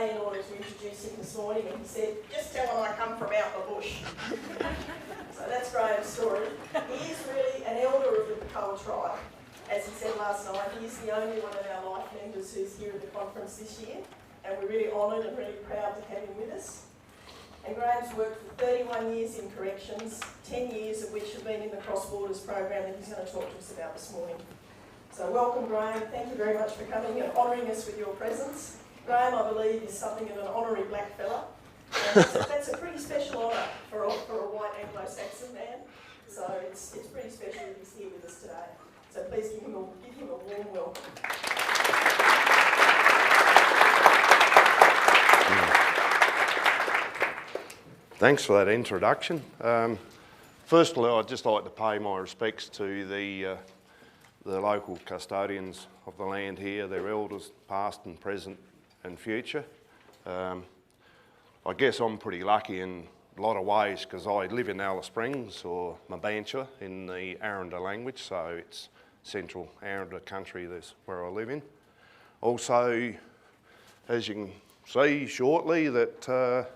away in order to introduce him this morning, and he said, just tell him I come from out the bush. So that's Graham's story. He is really an elder of the PACCOA tribe. As he said last night, he is the only one of our life members who's here at the conference this year, and we're really honoured and really proud to have him with us. And Graham's worked for 31 years in corrections, 10 years of which have been in the Cross Borders program that he's going to talk to us about this morning. So welcome, Graeme. Thank you very much for coming and honouring us with your presence. Graeme, I believe, is something of an honorary black fella. And that's a pretty special honour for a white Anglo-Saxon man. So it's pretty special that he's here with us today. So please give him a warm welcome. Thanks for that introduction. Firstly, I'd just like to pay my respects to the local custodians of the land here, their elders, past and present and future. I guess I'm pretty lucky in a lot of ways because I live in Alice Springs, or Mabantua in the Aranda language, so it's central Aranda country, that's where I live in. Also, as you can see shortly, that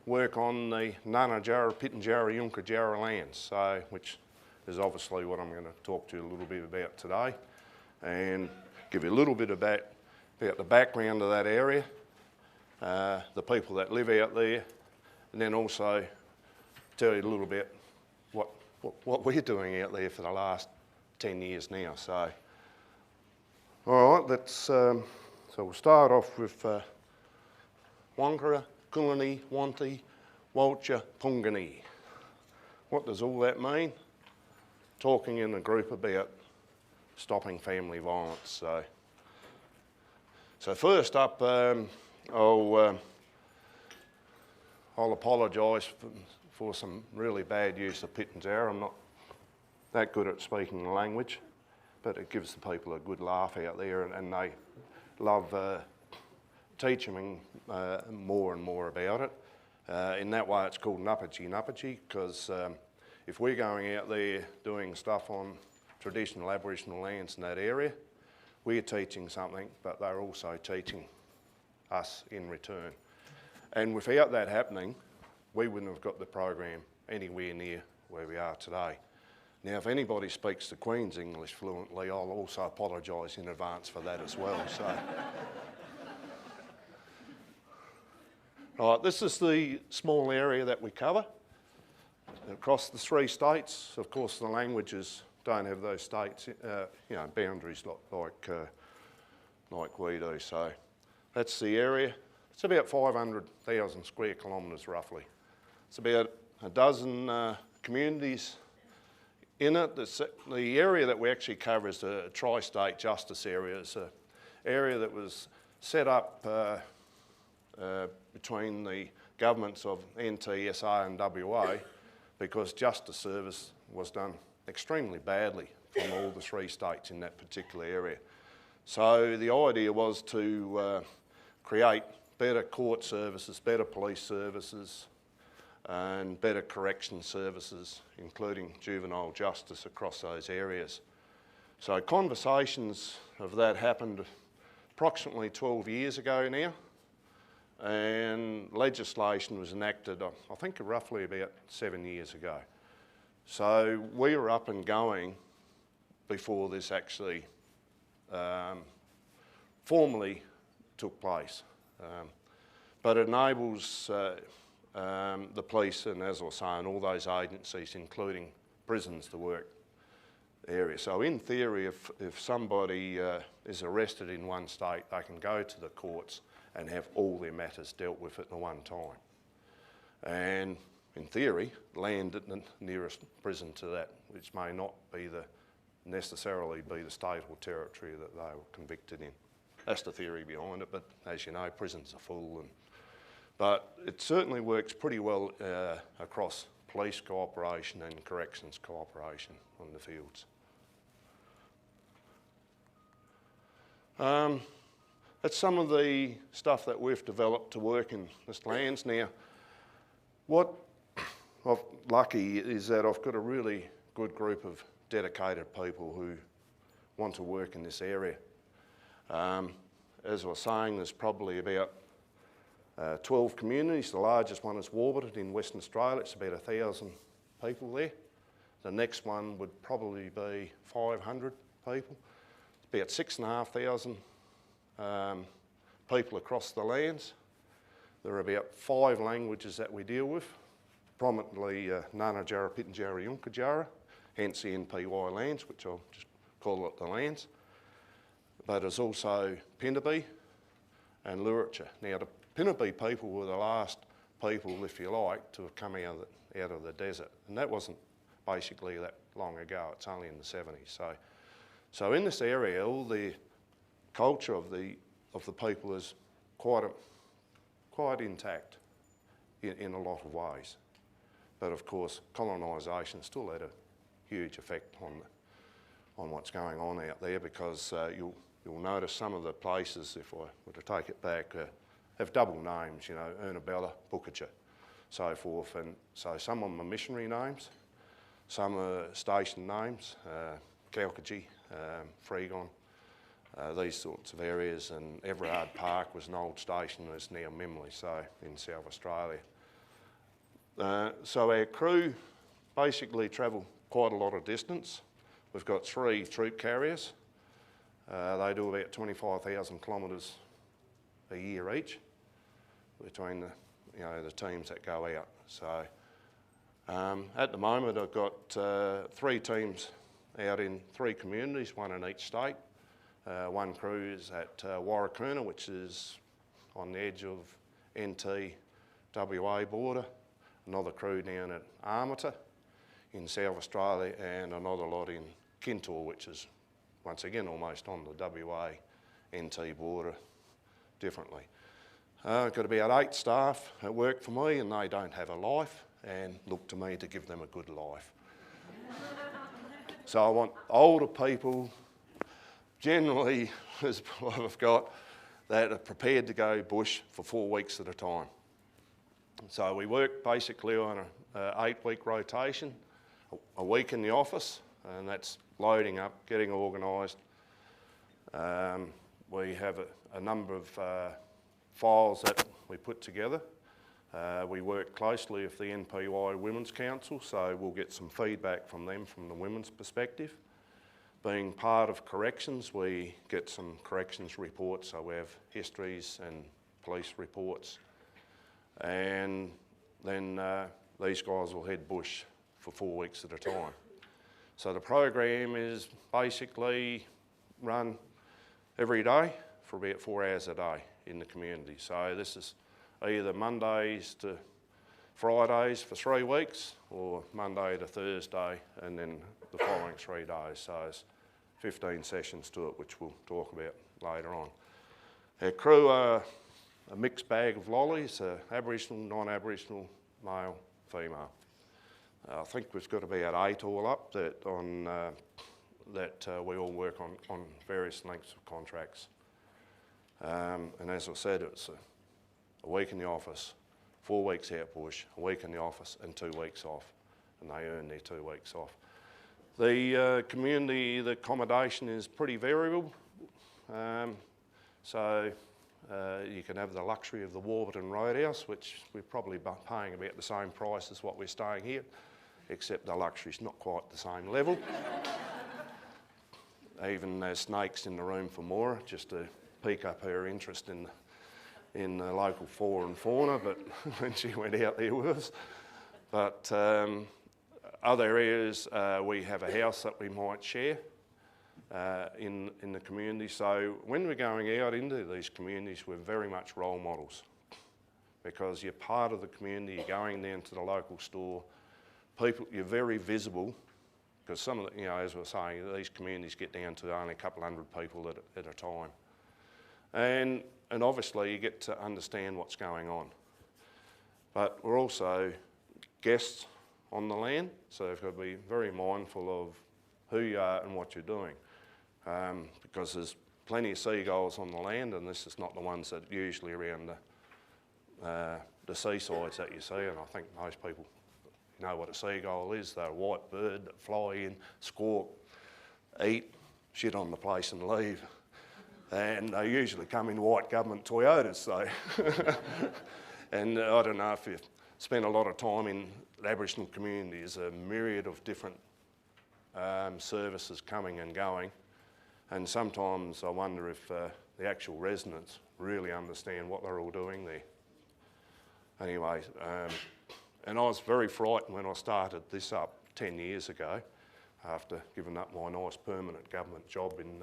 work on the Nunajara, Pitjantjatjara, Yunkajara lands, so, which is obviously what I'm going to talk to you a little bit about today, and give you a little bit about the background of that area, the people that live out there, and then also tell you a little bit what we're doing out there for the last 10 years now. So, all right, let's so we'll start off with Wankara, Kulini, Wanti, Walcha, Pungani. What does all that mean? Talking in a group about stopping family violence. So first up, I'll apologise for some really bad use of Pitjantjatjara. I'm not that good at speaking the language, but it gives the people a good laugh out there, and they love teaching me more and more about it. In that way, it's called Napachi, because if we're going out there doing stuff on traditional Aboriginal lands in that area, we're teaching something, but they're also teaching us in return. And without that happening, we wouldn't have got the program anywhere near where we are today. Now, if anybody speaks the Queen's English fluently, I'll also apologise in advance for that as well. So. Right, this is the small area that we cover across the 3 states. Of course, the languages don't have those states, boundaries like we do. So that's the area. It's about 500,000 square kilometres roughly. It's about a dozen communities in it. The area that we actually cover is the tri-state justice area. It's an area that was set up between the governments of NTSA and WA because justice service was done extremely badly from all the 3 states in that particular area. So the idea was to create better court services, better police services, and better correction services, including juvenile justice across those areas. So conversations of that happened approximately 12 years ago now, and legislation was enacted, I think roughly about 7 years ago. So we were up and going before this actually formally took place. But it enables the police and, as I was saying, all those agencies, including prisons, to work the area. So in theory, if somebody is arrested in one state, they can go to the courts and have all their matters dealt with at the one time. And in theory, land at the nearest prison to that, which may not be necessarily be the state or territory that they were convicted in. That's the theory behind it, but as you know, prisons are full. But it certainly works pretty well across police cooperation and corrections cooperation on the fields. That's some of the stuff that we've developed to work in this lands. Now, what I'm lucky is that I've got a really good group of dedicated people who want to work in this area. As I was saying, there's probably about 12 communities. The largest one is Warburton in Western Australia. It's about 1,000 people there. The next one would probably be 500 people. It's about 6,500 people across the lands. There are about 5 languages that we deal with, prominently Ngarrindjara, Pitjantjatjara, Yunkajara, hence the NPY lands, which I'll just call it the lands. But there's also Pindabi and Luritja. Now the Pindabi people were the last people, if you like, to have come out of the desert. And that wasn't basically that long ago, it's only in the 70s. So in this area, all the culture of the people is quite intact in a lot of ways. But of course, colonisation still had a huge effect on what's going on out there, because you'll notice some of the places, if I were to take it back, have double names, you know, Ernabella, Bookatja, so forth. And so some of them are missionary names, some are station names, Kalkaji, Freegon, these sorts of areas. And Everard Park was an old station, it's now Memley, so in South Australia. So our crew basically travel quite a lot of distance. We've got 3 troop carriers. They do about 25,000 kilometres a year each between the teams that go out. So at the moment I've got 3 teams out in 3 communities, 1 in each state. One crew is at Warrakoona, which is on the edge of NT-WA border. Another crew down at Armata in South Australia, and another lot in Kintore, which is once again almost on the WA-NT border differently. I've got about 8 staff that work for me, and they don't have a life and look to me to give them a good life. So I want older people, generally, as I've got, that are prepared to go bush for 4 weeks at a time. So we work basically on an 8-week rotation, a week in the office, and that's loading up, getting organised. We have a number of files that we put together. We work closely with the NPY Women's Council, so we'll get some feedback from them from the women's perspective. Being part of corrections, we get some corrections reports, so we have histories and police reports. And then these guys will head bush for 4 weeks at a time. So the program is basically run every day for about 4 hours a day in the community. So this is either Mondays to Fridays for 3 weeks, or Monday to Thursday, and then the following 3 days. So there's 15 sessions to it, which we'll talk about later on. Our crew are a mixed bag of lollies, Aboriginal, non-Aboriginal, male, female. I think we've got about 8 all up that we all work on various lengths of contracts. And as I said, it's a week in the office, 4 weeks out bush, a week in the office and 2 weeks off, and they earn their 2 weeks off. The community, the accommodation is pretty variable. So you can have the luxury of the Warburton Roadhouse, which we're probably paying about the same price as what we're staying here, except the luxury's not quite the same level. Even there's snakes in the room for Maura, just to pique up her interest in the local flora and fauna, but when she went out there with us. But other areas, we have a house that we might share in the community. So when we're going out into these communities, we're very much role models, because you're part of the community, you're going down to the local store, people, you're very visible, because some of the, as we were saying, these communities get down to only a couple hundred people at a time. And obviously you get to understand what's going on. But we're also guests on the land, so you've got to be very mindful of who you are and what you're doing. Because there's plenty of seagulls on the land, and this is not the ones that usually around the seasides that you see, and I think most people know what a seagull is. They're a white bird that fly in, squawk, eat, shit on the place and leave. and they usually come in white government Toyotas, so. And I don't know if you've spent a lot of time in Aboriginal communities, a myriad of different services coming and going, and sometimes I wonder if the actual residents really understand what they're all doing there. Anyway, and I was very frightened when I started this up 10 years ago, after giving up my nice permanent government job in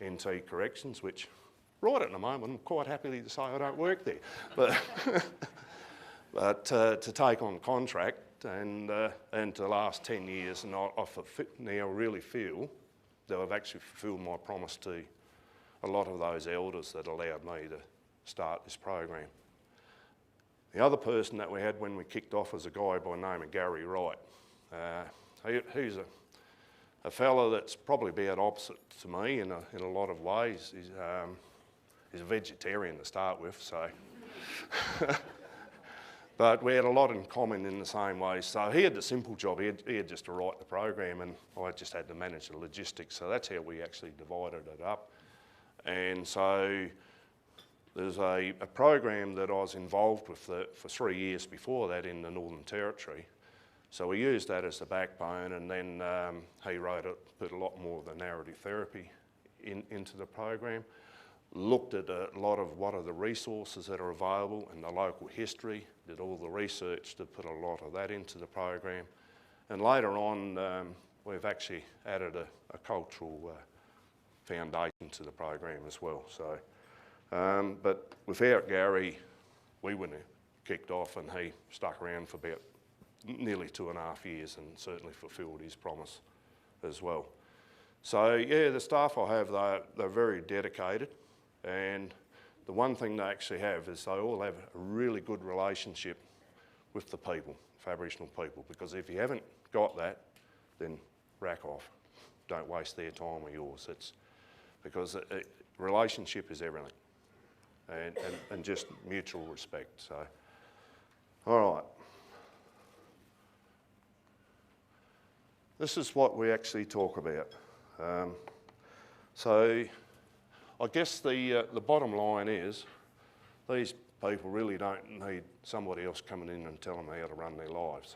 NT Corrections, which right at the moment I'm quite happy to say I don't work there. But to take on contract and to last 10 years, and I now really feel that I've actually fulfilled my promise to a lot of those elders that allowed me to start this program. The other person that we had when we kicked off was a guy by the name of Gary Wright. He's a fella that's probably about opposite to me in a lot of ways. He's a vegetarian to start with, so. But we had a lot in common in the same way. So he had the simple job. He had just to write the program, and I just had to manage the logistics. So that's how we actually divided it up. And so there's a program that I was involved with for 3 years before that in the Northern Territory. So we used that as the backbone, and then he put a lot more of the narrative therapy into the program. Looked at a lot of what are the resources that are available and the local history, did all the research to put a lot of that into the program. And later on, we've actually added a cultural foundation to the program as well. So, but without Gary, we wouldn't have kicked off, and he stuck around for about nearly 2.5 years and certainly fulfilled his promise as well. So yeah, the staff I have, they're very dedicated. And the one thing they actually have is they all have a really good relationship with the people, with Aboriginal people, because if you haven't got that, then rack off. Don't waste their time or yours. It's because relationship is everything, and just mutual respect. So, all right. This is what we actually talk about. So I guess the bottom line is these people really don't need somebody else coming in and telling them how to run their lives.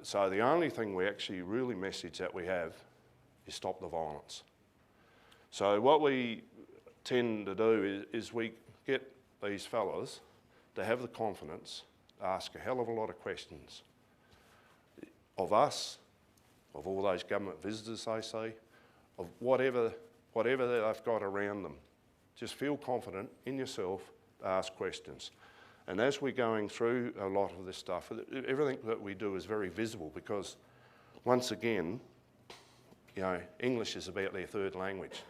So the only thing we actually really message that we have is stop the violence. So what we tend to do is we get these fellas to have the confidence to ask a hell of a lot of questions of us, of all those government visitors they see, of whatever they've got around them. Just feel confident in yourself to ask questions. And as we're going through a lot of this stuff, everything that we do is very visible because, once again, you know, English is about their third language.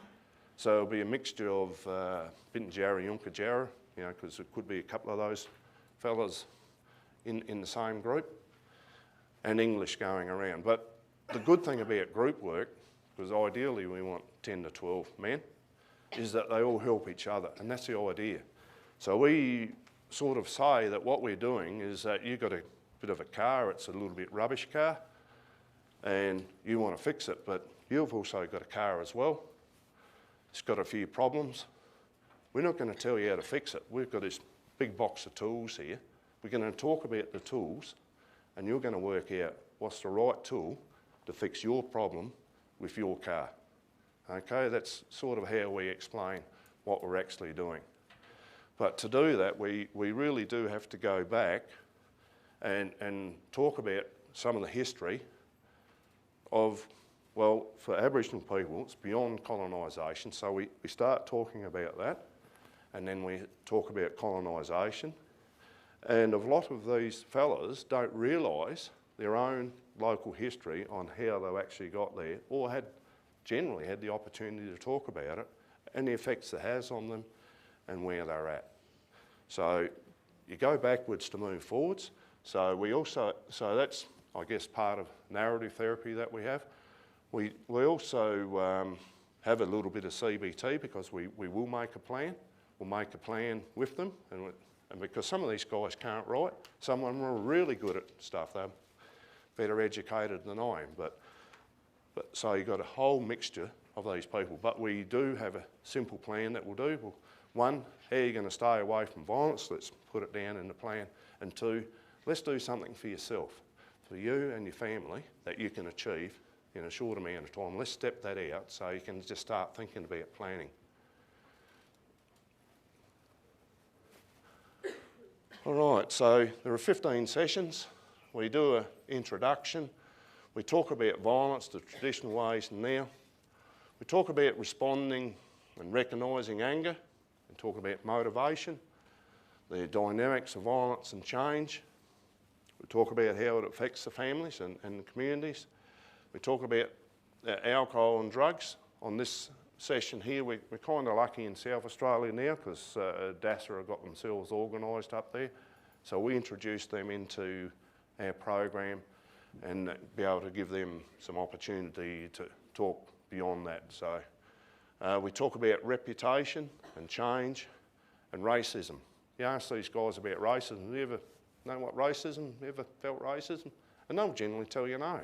So it'll be a mixture of Bintjarra, Yunkajara, you know, because it could be a couple of those fellas in the same group, and English going around. But the good thing about group work, because ideally we want 10 to 12 men, is that they all help each other, and that's the idea. So we sort of say that what we're doing is that you've got a bit of a car, it's a little bit rubbish car, and you want to fix it, but you've also got a car as well. It's got a few problems. We're not going to tell you how to fix it. We've got this big box of tools here. We're going to talk about the tools, and you're going to work out what's the right tool to fix your problem with your car. Okay, that's sort of how we explain what we're actually doing. But to do that, we really do have to go back and talk about some of the history of, well, for Aboriginal people, it's beyond colonisation. So we start talking about that, and then we talk about colonisation. And a lot of these fellas don't realise their own local history on how they actually got there, or generally had the opportunity to talk about it, and the effects it has on them and where they're at. So you go backwards to move forwards. So that's, I guess, part of narrative therapy that we have. We also have a little bit of CBT because we will make a plan. We'll make a plan with them, and because some of these guys can't write, some of them are really good at stuff. They're better educated than I am, but so you've got a whole mixture of these people, but we do have a simple plan that we'll do. Well, one, how are you going to stay away from violence? Let's put it down in the plan. And two, let's do something for yourself, for you and your family, that you can achieve in a short amount of time. Let's step that out so you can just start thinking about planning. All right, so there are 15 sessions. We do an introduction. We talk about violence, the traditional ways and now. We talk about responding and recognising anger. We talk about motivation, the dynamics of violence and change. We talk about how it affects the families and the communities. We talk about alcohol and drugs. On this session here, we're kind of lucky in South Australia now because DASA have got themselves organised up there. So we introduced them into our program and be able to give them some opportunity to talk beyond that. So we talk about reputation and change and racism. You ask these guys about racism, have you ever know what racism, ever felt racism? And they'll generally tell you no.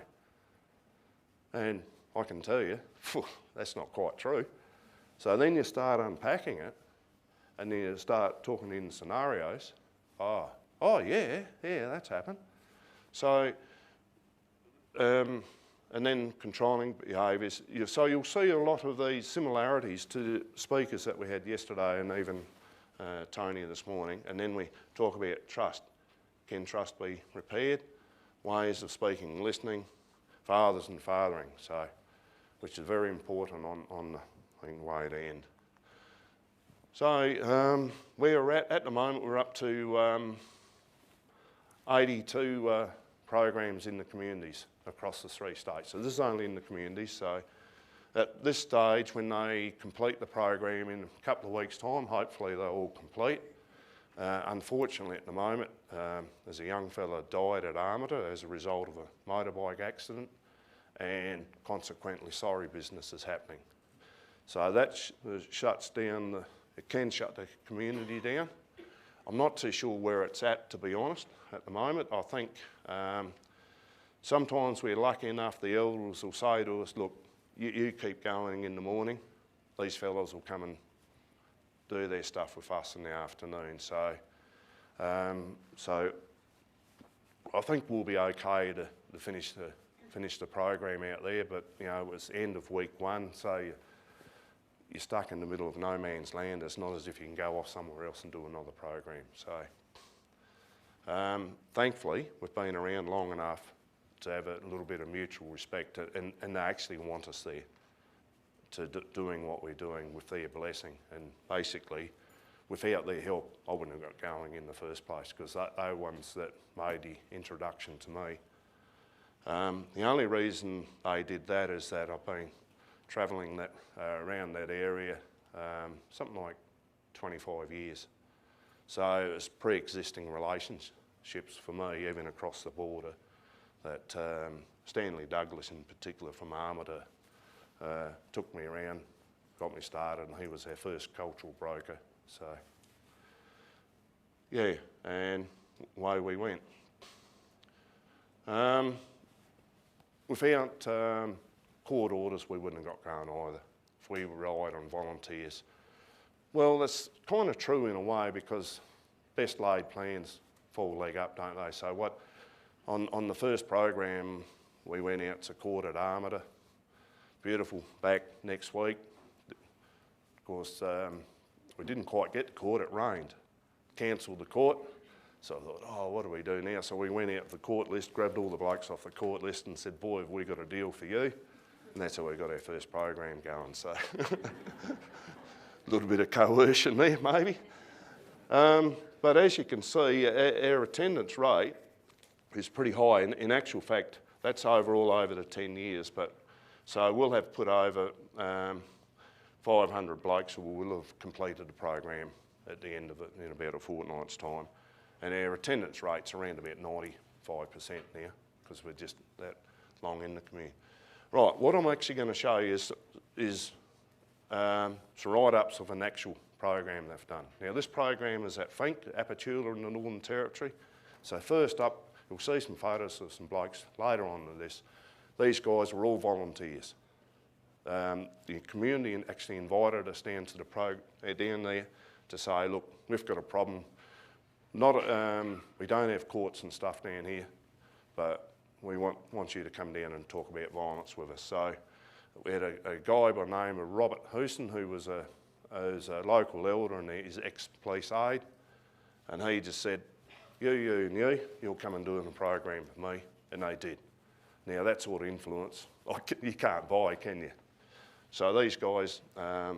And I can tell you, that's not quite true. So then you start unpacking it and then you start talking in scenarios. Oh yeah, that's happened. So, and then controlling behaviours. So you'll see a lot of these similarities to the speakers that we had yesterday and even Tony this morning. And then we talk about trust. Can trust be repaired? Ways of speaking and listening, fathers and fathering, so, which is very important on the way to end. So where we're at the moment, we're up to 82 programs in the communities across the 3 states. So this is only in the communities. So at this stage, when they complete the program in a couple of weeks' time, hopefully they're all complete. Unfortunately at the moment, there's a young fella died at Armada as a result of a motorbike accident, and consequently sorry business is happening. So that shuts down, it can shut the community down. I'm not too sure where it's at, to be honest, at the moment. I think sometimes we're lucky enough, the elders will say to us, look, you keep going in the morning, these fellas will come and do their stuff with us in the afternoon. So, so I think we'll be okay to finish the program out there, but you know, it was end of week 1, so you're stuck in the middle of no man's land. It's not as if you can go off somewhere else and do another program. So thankfully, we've been around long enough to have a little bit of mutual respect, and they actually want us there to doing what we're doing with their blessing. And basically, without their help, I wouldn't have got going in the first place, because they're ones that made the introduction to me. The only reason they did that is that I've been travelling that around that area something like 25 years. So it's pre-existing relationships for me, even across the border, that Stanley Douglas in particular from Armada took me around, got me started, and he was our first cultural broker. So yeah, and away we went. Without court orders, we wouldn't have got going either, if we relied on volunteers. Well, that's kind of true in a way, because best laid plans fall leg up, don't they? So what, on the first program, we went out to court at Armada. Beautiful, back next week. Of course, we didn't quite get to court, it rained. Cancelled the court. So I thought, oh, what do we do now? So we went out to the court list, grabbed all the blokes off the court list and said, boy, have we got a deal for you. And that's how we got our first program going. So a little bit of coercion there, maybe. But as you can see, our attendance rate is pretty high. In actual fact, that's overall over the 10 years. But so we'll have put over 500 blokes who will have completed the program at the end of it in about a fortnight's time. And our attendance rate's around about 95% now, because we're just that long in the community. Right, what I'm actually going to show you is some write-ups of an actual program they've done. Now this program is at Fink, Apatula in the Northern Territory. So first up, you'll see some photos of some blokes later on in this. These guys were all volunteers. the community actually invited us down to down there to say, look, we've got a problem. We don't have courts and stuff down here, but we want you to come down and talk about violence with us. So we had a guy by the name of Robert Hewson, who was a local elder and his ex-police aide, and he just said, you'll come and do a program with me, and they did. Now that sort of influence, you can't buy, can you? So these guys, there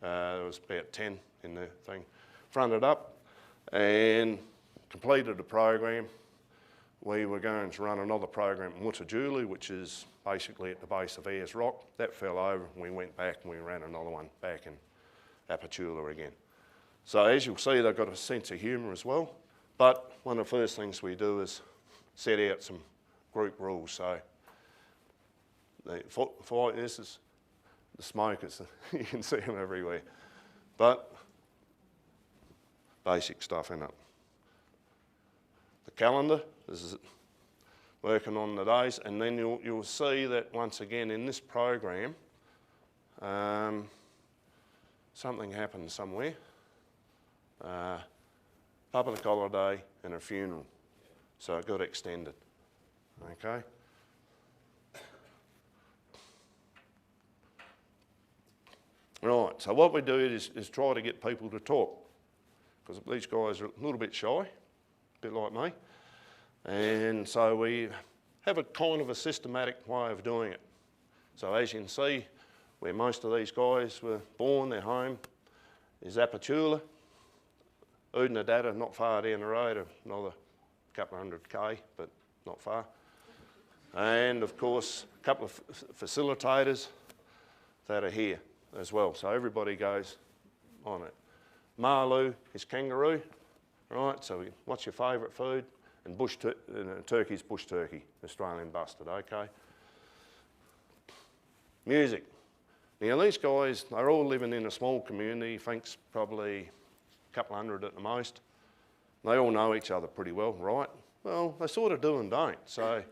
was about 10 in the thing, fronted up and completed the program. We were going to run another program in Mutijulu, which is basically at the base of Ayers Rock. That fell over, and we went back and we ran another one back in Apachula again. So as you'll see, they've got a sense of humour as well. But one of the first things we do is set out some group rules. So this is the smokers, you can see them everywhere. But basic stuff in it. The calendar, this is working on the days, and then you'll see that once again in this program, something happened somewhere. Public holiday and a funeral, so it got extended. Okay. Right, so what we do is try to get people to talk, because these guys are a little bit shy, a bit like me, and so we have a kind of a systematic way of doing it. So as you can see, where most of these guys were born, their home is Apachula. Oodnadatta, not far down the road, another couple of 100 k, but not far. And of course, a couple of facilitators that are here as well. So everybody goes on it. Malu is kangaroo, right? So what's your favourite food? And turkey's bush turkey, Australian busted, okay? Music. Now these guys, they're all living in a small community, thinks probably a couple hundred at the most. They all know each other pretty well, right? Well, they sort of do and don't. So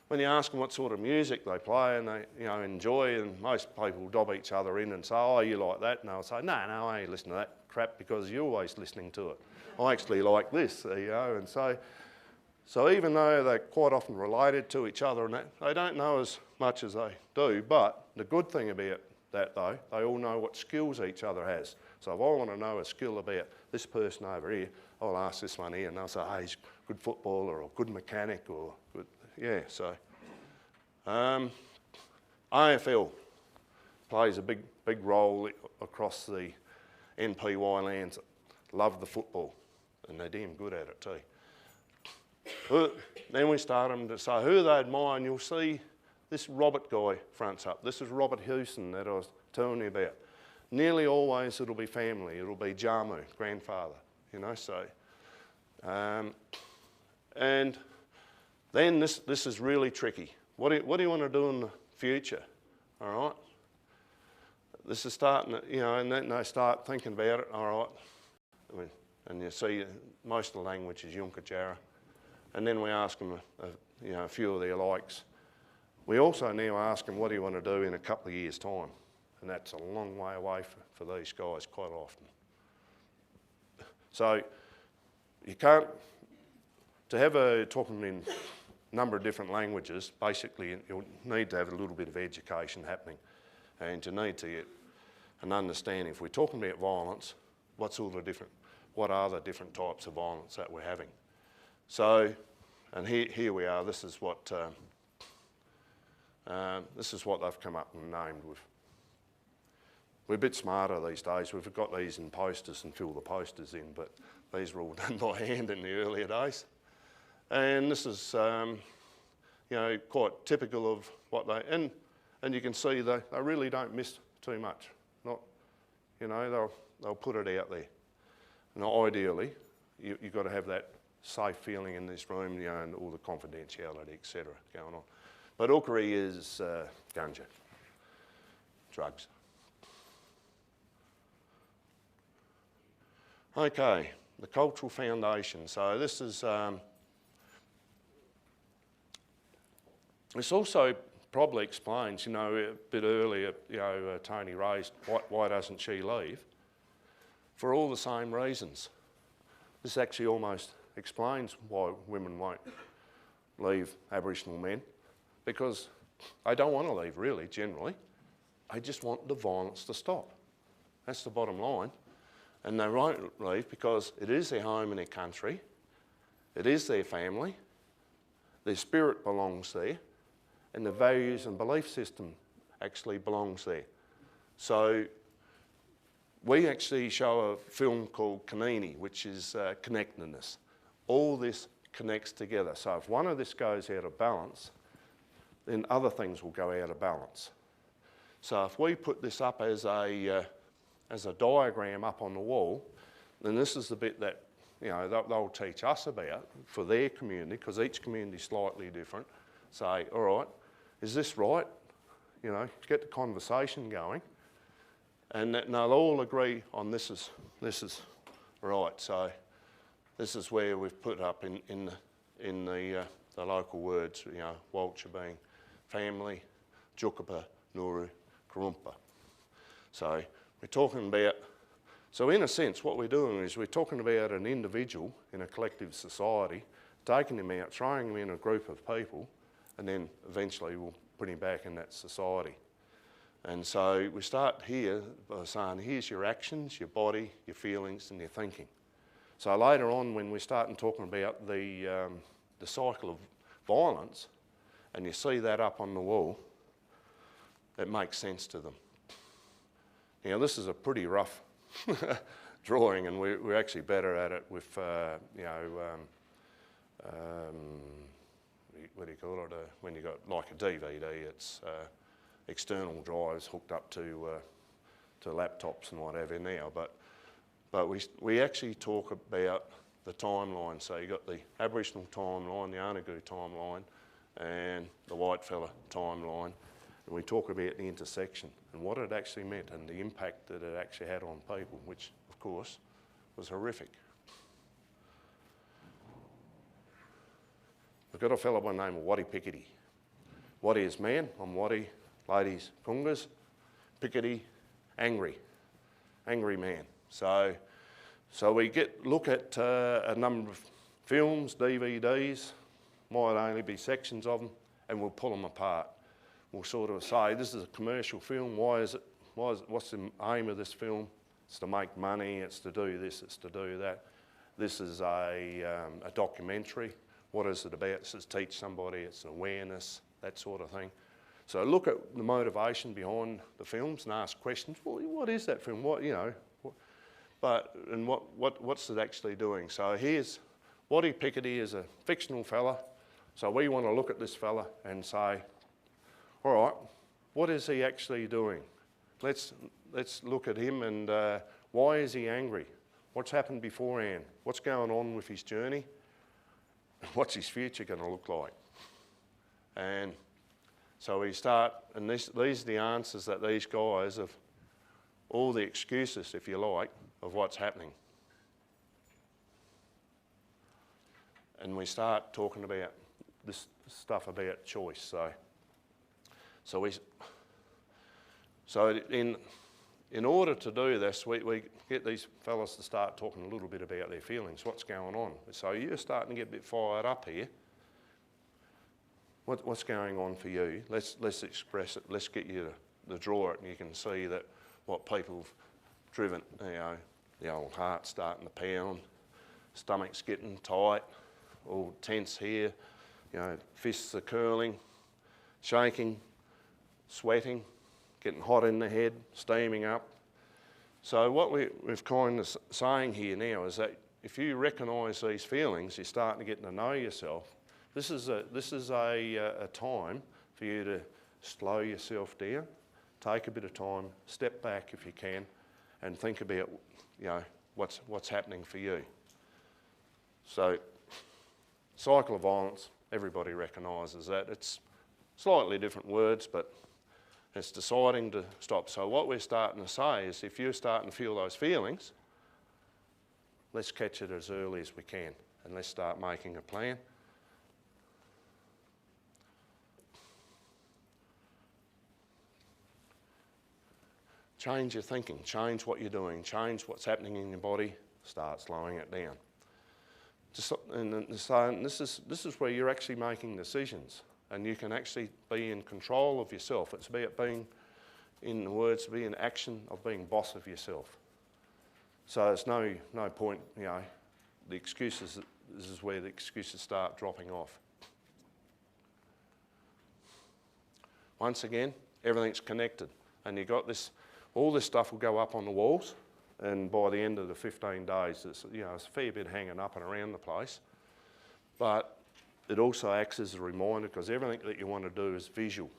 when you ask them what sort of music they play and they enjoy, and most people dob each other in and say, oh, you like that? And they'll say, no, I ain't listening to that crap because you're always listening to it. I actually like this, and so even though they're quite often related to each other and that, they don't know as much as they do, but the good thing about that though, they all know what skills each other has. So if I want to know a skill about this person over here, I'll ask this one here and they'll say, hey, he's a good footballer or good mechanic or good, yeah, so. AFL plays a big role across the NPY lands. Love the football and they're damn good at it too. Then we start them to say who they admire, and you'll see this Robert guy fronts up. This is Robert Hewson that I was telling you about. Nearly always it'll be family, it'll be Jamu, grandfather, so. And then this is really tricky. What do you want to do in the future, all right? This is starting, and then they start thinking about it, all right? And you see most of the language is Yunkajara. And then we ask them, a few of their likes. We also now ask them, what do you want to do in a couple of years' time? And that's a long way away for these guys quite often. So you can't, to have talking in a number of different languages, basically you'll need to have a little bit of education happening. And you need to get an understanding. If we're talking about violence, what are the different types of violence that we're having? So, and here we are. This is what they've come up and named with. We're a bit smarter these days. We've got these in posters and fill the posters in, but these were all done by hand in the earlier days. And this is, quite typical of what and you can see they really don't miss too much. Not, they'll put it out there. And ideally, you've got to have that safe feeling in this room, and all the confidentiality, etc. going on. But ukari is ganja, drugs. Okay, the cultural foundation. So this is, it's also probably explains, you know, a bit earlier, you know, Tony raised, why doesn't she leave? For all the same reasons. This actually almost explains why women won't leave Aboriginal men, because they don't want to leave really, generally. They just want the violence to stop. That's the bottom line. And they won't leave because it is their home and their country, it is their family, their spirit belongs there, and the values and belief system actually belongs there. So we actually show a film called Kanini, which is connectedness. All this connects together. So if one of this goes out of balance, then other things will go out of balance. So if we put this up as a diagram up on the wall, then this is the bit that, you know, they'll teach us about for their community, because each community is slightly different. Say, all right, is this right? You know, get the conversation going, and they'll all agree on this is right. So this is where we've put up in the local words, you know, Walcha being family, Jukapa, Nuru, Karumpa. So we're talking about, so in a sense what we're doing is we're talking about an individual in a collective society, taking him out, throwing him in a group of people, and then eventually we'll put him back in that society. And so we start here by saying, here's your actions, your body, your feelings, and your thinking. So later on, when we start talking about the cycle of violence, and you see that up on the wall, it makes sense to them. Now, this is a pretty rough drawing, and we're actually better at it with, you know, what do you call it? When you got like a DVD, it's external drives hooked up to laptops and whatever now. But we actually talk about the timeline. So you got the Aboriginal timeline, the Arnagoo timeline, and the whitefella timeline. And we talk about the intersection and what it actually meant and the impact that it actually had on people, which, of course, was horrific. We've got a fellow by the name of Waddy Pickety. Waddy is man, I'm Waddy, ladies, Pungas. Pickety, angry man. So we look at a number of films, DVDs, might only be sections of them, and we'll pull them apart. We'll sort of say, this is a commercial film, what's the aim of this film? It's to make money, it's to do this, it's to do that. This is a documentary. What is it about? It's to teach somebody, it's an awareness, that sort of thing. So look at the motivation behind the films and ask questions. Well, what is that film? What, you know, what's it actually doing? So here's Waddy Pickety is a fictional fella. So we want to look at this fella and say, all right, what is he actually doing? Let's look at him and why is he angry? What's happened beforehand? What's going on with his journey? What's his future going to look like? And so we start, and these are the answers that these guys have, all the excuses, if you like, of what's happening. And we start talking about this stuff about choice. So in order to do this, we get these fellas to start talking a little bit about their feelings, what's going on. So you're starting to get a bit fired up here. What's going on for you? Let's express it. Let's get you to draw it, and you can see that what people have driven. You know, the old heart starting to pound, stomach's getting tight, all tense here. You know, fists are curling, shaking, sweating, getting hot in the head, steaming up. So what we've kind of saying here now is that if you recognise these feelings, you're starting to get to know yourself. This is a time for you to slow yourself down, take a bit of time, step back if you can, and think about, you know, what's happening for you. So, cycle of violence, everybody recognises that. It's slightly different words, but it's deciding to stop. So what we're starting to say is if you're starting to feel those feelings, let's catch it as early as we can, and let's start making a plan. change your thinking, change what you're doing, change what's happening in your body, start slowing it down. So this is where you're actually making decisions, and you can actually be in control of yourself. It's about being, in the words, be in action of being boss of yourself. So there's no point, you know, the excuses, this is where the excuses start dropping off. Once again, everything's connected, and you got this, all this stuff will go up on the walls, and by the end of the 15 days, it's, you know, it's a fair bit hanging up and around the place. But it also acts as a reminder, because everything that you want to do is visual,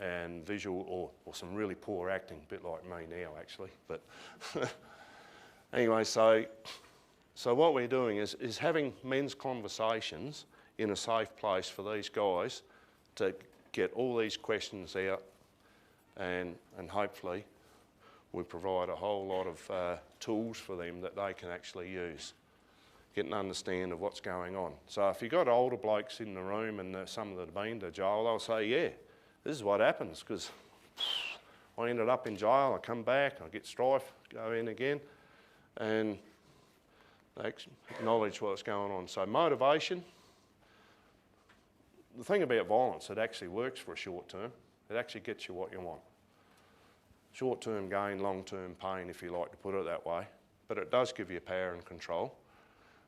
and visual or some really poor acting, a bit like me now actually. But anyway, so what we're doing is having men's conversations in a safe place for these guys to get all these questions out, and hopefully we provide a whole lot of tools for them that they can actually use, get an understand of what's going on. So if you've got older blokes in the room, and some of them have been to jail, they'll say, yeah, this is what happens, because I ended up in jail, I come back, I get strife, go in again, and they acknowledge what's going on. So motivation, the thing about violence, it actually works for a short term. It actually gets you what you want. Short-term gain, long-term pain, if you like to put it that way. But it does give you power and control.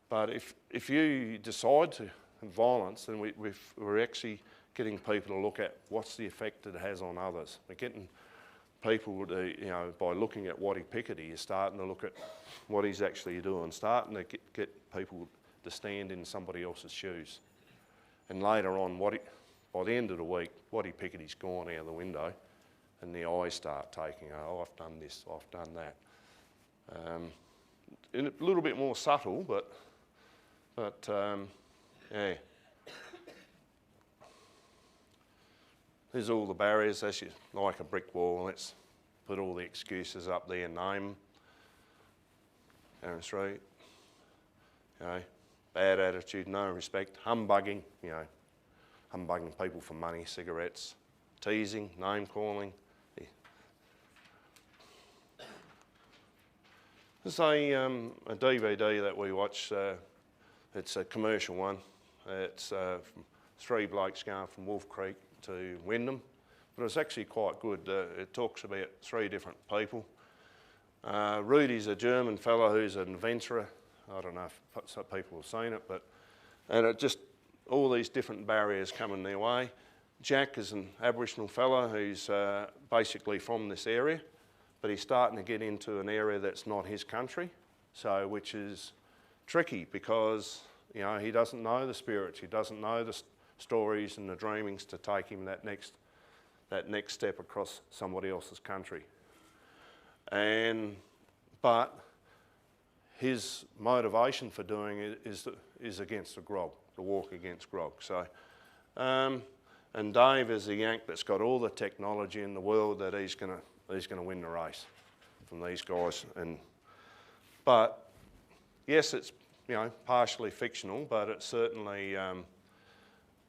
But if you decide to have violence, then we're actually getting people to look at what's the effect it has on others. We're getting people to, you know, by looking at Waddy Pickety, you're starting to look at what he's actually doing, starting to get people to stand in somebody else's shoes. And later on, by the end of the week, Waddy Pickety's gone out of the window, and the eyes start taking, oh, I've done this, I've done that. A little bit more subtle, but yeah. There's all the barriers, that's like a brick wall. Let's put all the excuses up there, name Aaron Street, you know, bad attitude, no respect, humbugging, you know, humbugging people for money, cigarettes, teasing, name calling. There's a DVD that we watch, it's a commercial one. It's from 3 blokes going from Wolf Creek to Wyndham, but it's actually quite good. It talks about 3 different people. Rudy's a German fellow who's an adventurer. I don't know if some people have seen it, and it just, all these different barriers coming their way. Jack is an Aboriginal fellow who's basically from this area, but he's starting to get into an area that's not his country, so which is tricky because, you know, he doesn't know the spirits, he doesn't know the stories and the dreamings to take him that next step across somebody else's country. But his motivation for doing it is against the grog, the walk against grog. So, and Dave is a Yank that's got all the technology in the world that he's going to win the race from these guys. But yes, it's, you know, partially fictional, but it's certainly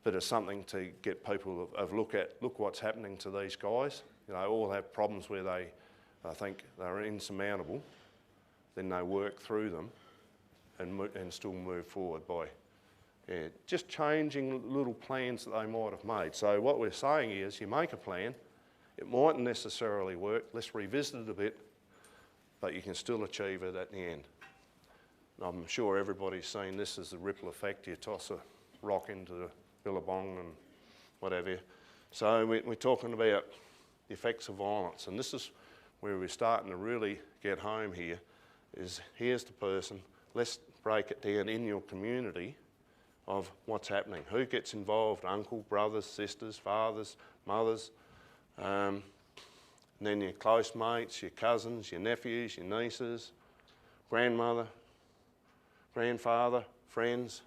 but it's something to get people to look what's happening to these guys. You know, all have problems where I think they're insurmountable. Then they work through them and still move forward by just changing little plans that they might have made. So what we're saying is, you make a plan, it mightn't necessarily work, let's revisit it a bit, but you can still achieve it at the end. I'm sure everybody's seen this as the ripple effect. You toss a rock into the billabong and whatever. So we're talking about the effects of violence, and this is where we're starting to really get home here, is here's the person, let's break it down in your community of what's happening. Who gets involved? Uncle, brothers, sisters, fathers, mothers, and then your close mates, your cousins, your nephews, your nieces, grandmother, grandfather, friends.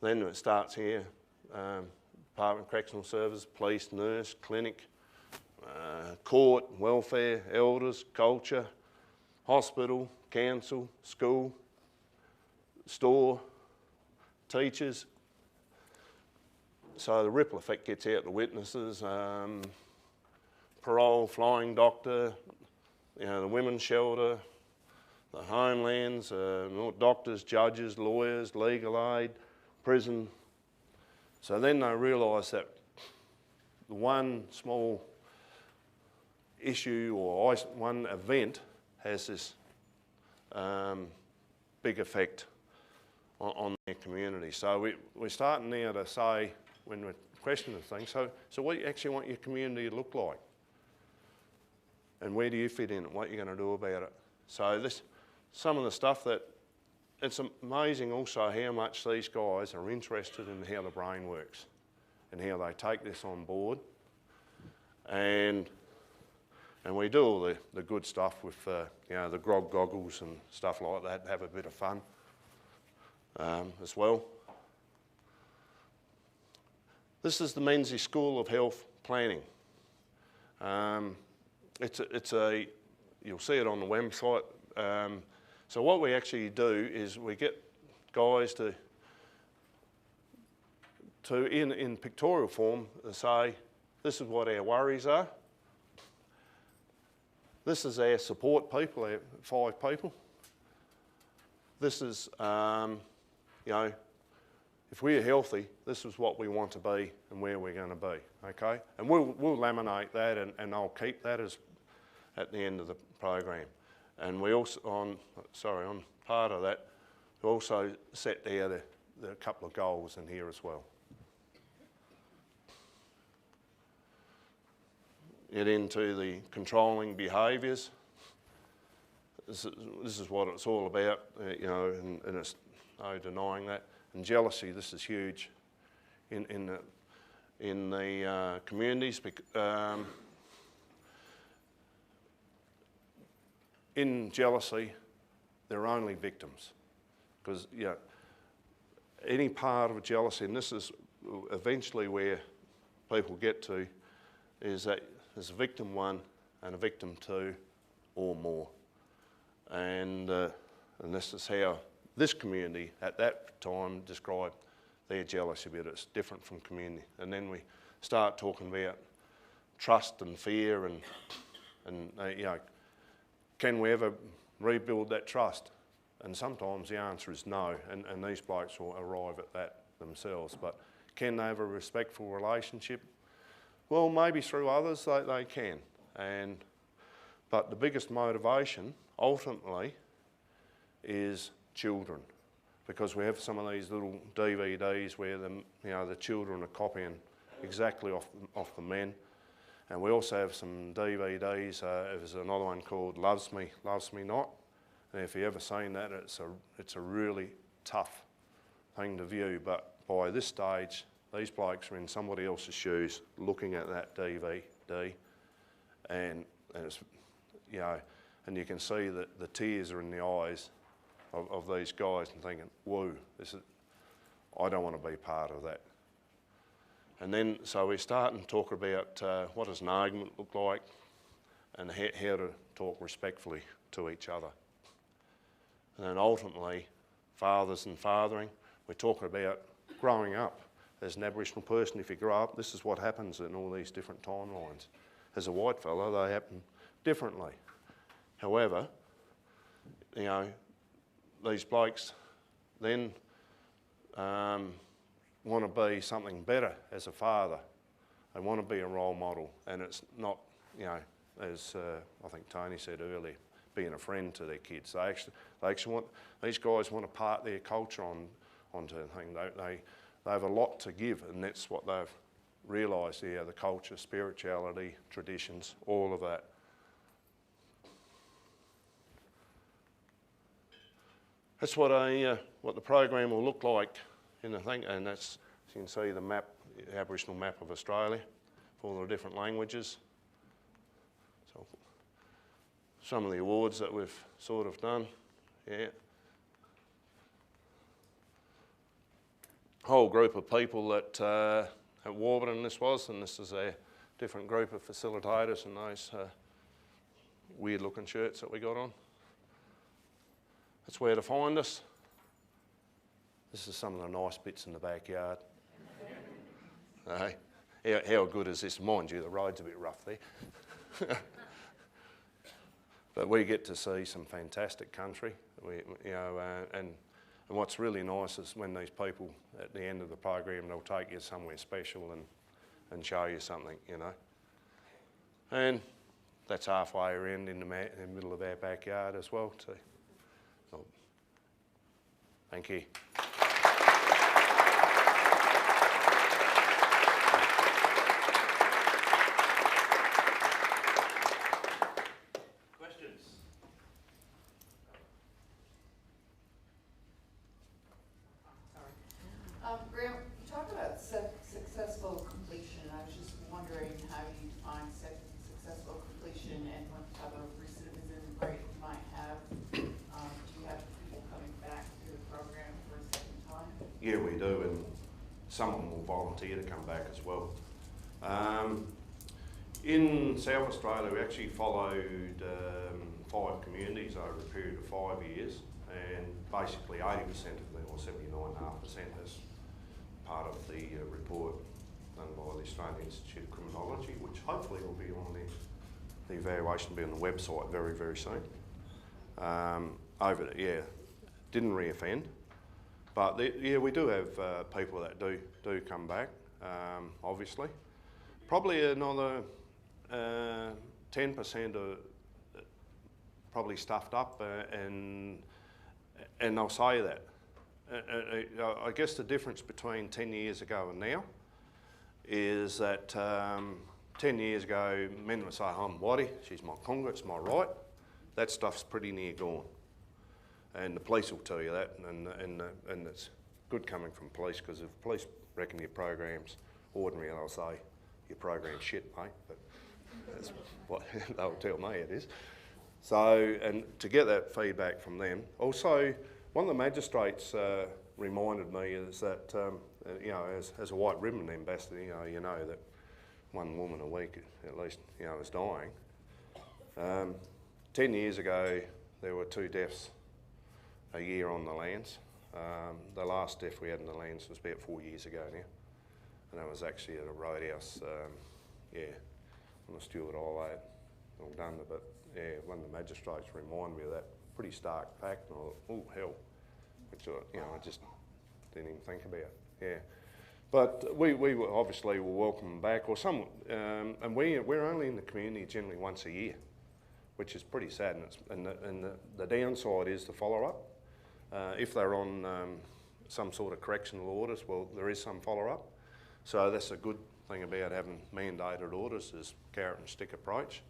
Then it starts here, Department of Correctional Services, police, nurse, clinic, court, welfare, elders, culture, hospital, council, school, store, teachers. So the ripple effect gets out to witnesses, parole, flying doctor, you know, the women's shelter, the homelands, doctors, judges, lawyers, legal aid, prison. So then they realised that the one small issue or one event has this big effect on their community. So we're starting now to say, when we're questioning things, so what do you actually want your community to look like? And where do you fit in? What are you going to do about it? So some of the stuff that, it's amazing also how much these guys are interested in how the brain works and how they take this on board. And we do all the good stuff with, you know, the grog goggles and stuff like that, have a bit of fun as well. This is the Menzies School of Health Planning. You'll see it on the website. So what we actually do is we get guys to in pictorial form, to say, this is what our worries are. This is our support people, our 5 people. This is, you know, if we're healthy, this is what we want to be and where we're going to be, okay? And we'll laminate that and I'll keep that as at the end of the program. And we also, on part of that, we also set there the couple of goals in here as well. Get into the controlling behaviours. This is what it's all about, you know, and it's no denying that. And jealousy, this is huge in the communities. In jealousy, they're only victims, because, you know, any part of jealousy, and this is eventually where people get to, is that there's a victim 1 and a victim 2 or more. And this is how this community at that time described their jealousy, but it's different from community. And then we start talking about trust and fear and you know, can we ever rebuild that trust? And sometimes the answer is no, and these blokes will arrive at that themselves. But can they have a respectful relationship? Well, maybe through others they can. But the biggest motivation, ultimately, is children. Because we have some of these little DVDs where the children are copying exactly off the men. And we also have some DVDs, there's another one called Loves Me, Loves Me Not. And if you've ever seen that, it's a really tough thing to view. But by this stage, these blokes are in somebody else's shoes looking at that DVD. And it's, you know, and you can see that the tears are in the eyes of these guys and thinking, whoa, I don't want to be part of that. And then, so we're starting to talk about what does an argument look like and how to talk respectfully to each other. And then ultimately, fathers and fathering, we're talking about growing up. As an Aboriginal person, if you grow up, this is what happens in all these different timelines. As a white fella, they happen differently. However, you know, these blokes then want to be something better as a father. They want to be a role model, and it's not, you know, as I think Tony said earlier, being a friend to their kids. They actually want, these guys want to part their culture onto the thing. They have a lot to give, and that's what they've realised here, the culture, spirituality, traditions, all of that. That's what the program will look like in the thing, and that's, as you can see, the map, the Aboriginal map of Australia for all the different languages. So some of the awards that we've sort of done, yeah. Whole group of people at Warburton this was, and this is a different group of facilitators and those weird looking shirts that we got on. That's where to find us. This is some of the nice bits in the backyard. How good is this? Mind you, the road's a bit rough there. But we get to see some fantastic country, and what's really nice is when these people at the end of the program, they'll take you somewhere special and show you something, And that's halfway around in the middle of our backyard as well too. So, thank you. Graeme, you talked about successful completion. I was just wondering how you define successful completion and what type of recidivism rate you might have. Do you have people coming back to the program for a second time? Yeah, we do, and some of them will volunteer to come back as well. In South Australia, we actually followed 5 communities over a period of 5 years, and basically 80% of them, or 79.5%, is part of the report done by the Australian Institute of Criminology, which hopefully will be on the evaluation will be on the website very, very soon. Didn't reoffend, but we do have people that do come back, obviously. Probably another 10% are probably stuffed up, and I'll say that. I guess the difference between 10 years ago and now is that 10 years ago, men would say, I'm Waddy, she's my conga, it's my right. That stuff's pretty near gone. And the police will tell you that, and it's good coming from police, because if police reckon your program's ordinary, they'll say, your program's shit, mate. But that's what they'll tell me it is. So, and to get that feedback from them. Also, one of the magistrates reminded me is that, as a white ribbon ambassador, you know that one woman a week at least, is dying. 10 years ago, there were 2 deaths a year on the lands. The last death we had in the lands was about 4 years ago now, and that was actually at a roadhouse, on the Stewart Highway at Uganda. But one of the magistrates reminded me of that pretty stark fact, and I thought, oh hell, which I just didn't even think about. Yeah, but we obviously will welcome them back, or some, and we're only in the community generally once a year, which is pretty sad. And the downside is the follow up. If they're on some sort of correctional orders, well, there is some follow up. So that's a good thing about having mandated orders, is carrot and stick approach.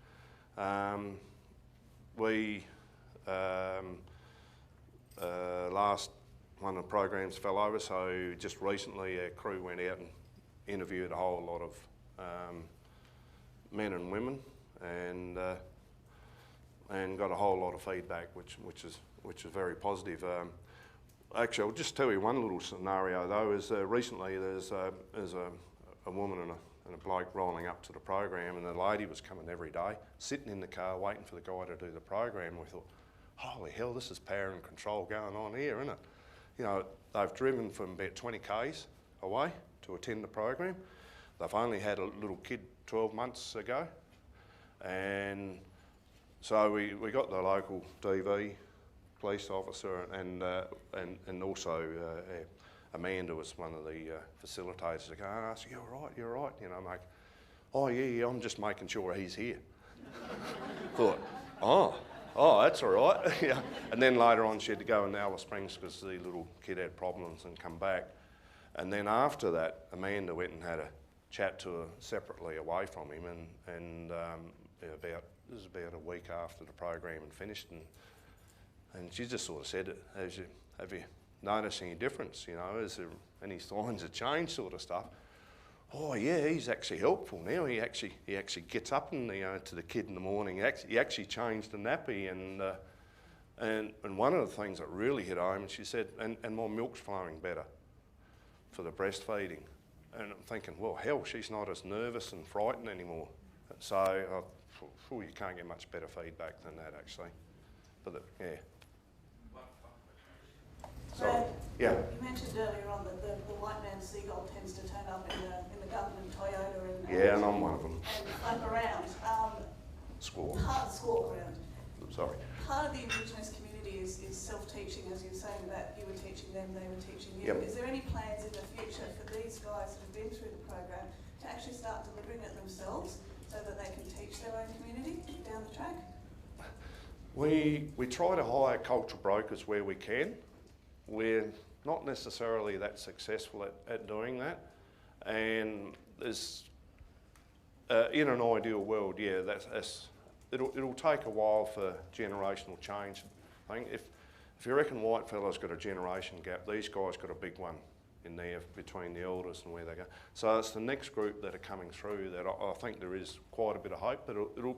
Last one of the programs fell over, so just recently our crew went out and interviewed a whole lot of men and women, and got a whole lot of feedback, which is very positive. Actually, I'll just tell you one little scenario though. Is recently there's a woman and a bloke rolling up to the program, and the lady was coming every day, sitting in the car waiting for the guy to do the program. We thought, holy hell, this is power and control going on here, isn't it? They've driven from about 20 k's away to attend the program. They've only had a little kid 12 months ago, and so we got the local DV police officer, and also Amanda was one of the facilitators to go and ask, you're right, mate. Oh yeah, I'm just making sure he's here. Thought, oh, that's all right. Yeah. And then later on she had to go in Alice Springs because the little kid had problems and come back. And then after that, Amanda went and had a chat to her separately away from him, and this was about a week after the program had finished, and she just sort of said, have you noticed any difference? Is there any signs of change, sort of stuff? Oh yeah, he's actually helpful now. He actually gets up and to the kid in the morning. He actually changed the nappy, and one of the things that really hit home, and she said, and my milk's flowing better for the breastfeeding. And I'm thinking, well, hell, she's not as nervous and frightened anymore. So you can't get much better feedback than that, actually. But yeah. Brad, yeah. You mentioned earlier on that the white man's seagull tends to turn up in the government Toyota and I'm one of them. And float around. Squawk. Squawk around. Sorry. Part of the Indigenous community is self-teaching, as you were saying, that you were teaching them, they were teaching you. Yep. Is there any plans in the future for these guys that have been through the program to actually start delivering it themselves so that they can teach their own community down the track? We try to hire cultural brokers where we can. We're not necessarily that successful at doing that, and there's in an ideal world, yeah, it'll take a while for generational change. I think if you reckon Whitefella's got a generation gap, these guys got a big one in there between the elders and where they go. So it's the next group that are coming through that I think there is quite a bit of hope, but it'll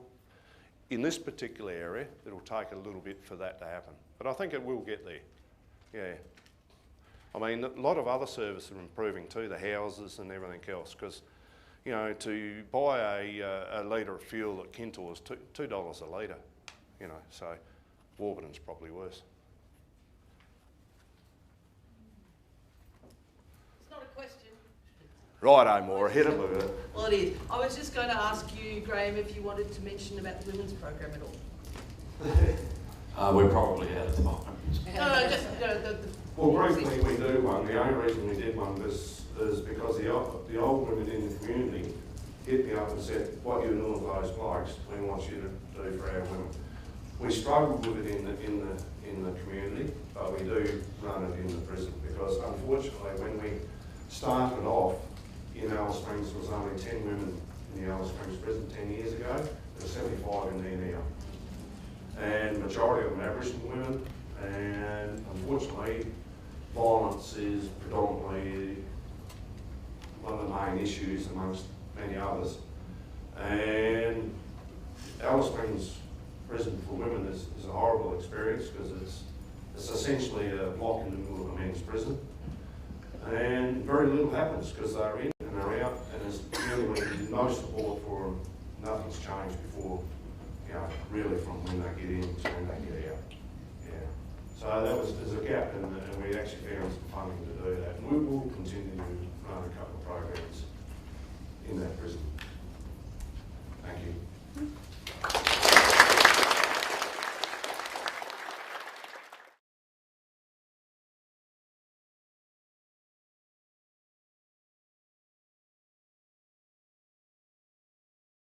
in this particular area, it'll take a little bit for that to happen. But I think it will get there, yeah. I mean, a lot of other services are improving too, the houses and everything else, because, you know, to buy a litre of fuel at Kintor is $2 a litre, you know, so Warburton's probably worse. It's not a question. Righto, Maura, hit it with it. Well, it is. I was just going to ask you, Graeme, if you wanted to mention about the women's program at all. We're probably out of time. No, just Well, briefly, we do one. The only reason we did one is because the old women in the community hit me up and said, what you're doing with those blokes, we want you to do for our women. We struggled with it in the community, but we do run it in the prison because unfortunately when we started off in Alice Springs, there was only 10 women in the Alice Springs prison 10 years ago. There's 75 in there now. And majority of them Aboriginal women, and unfortunately violence is predominantly one of the main issues amongst many others. And Alice Springs prison for women is a horrible experience because it's essentially a block in the middle of a men's prison, and very little happens because they're in and they're out, and there's really no support for them. Nothing's changed before, you know, really from when they get in to when they get out. Yeah. So there's a gap, and we actually found some funding to do that, and we will continue to run a couple of programs in that prison.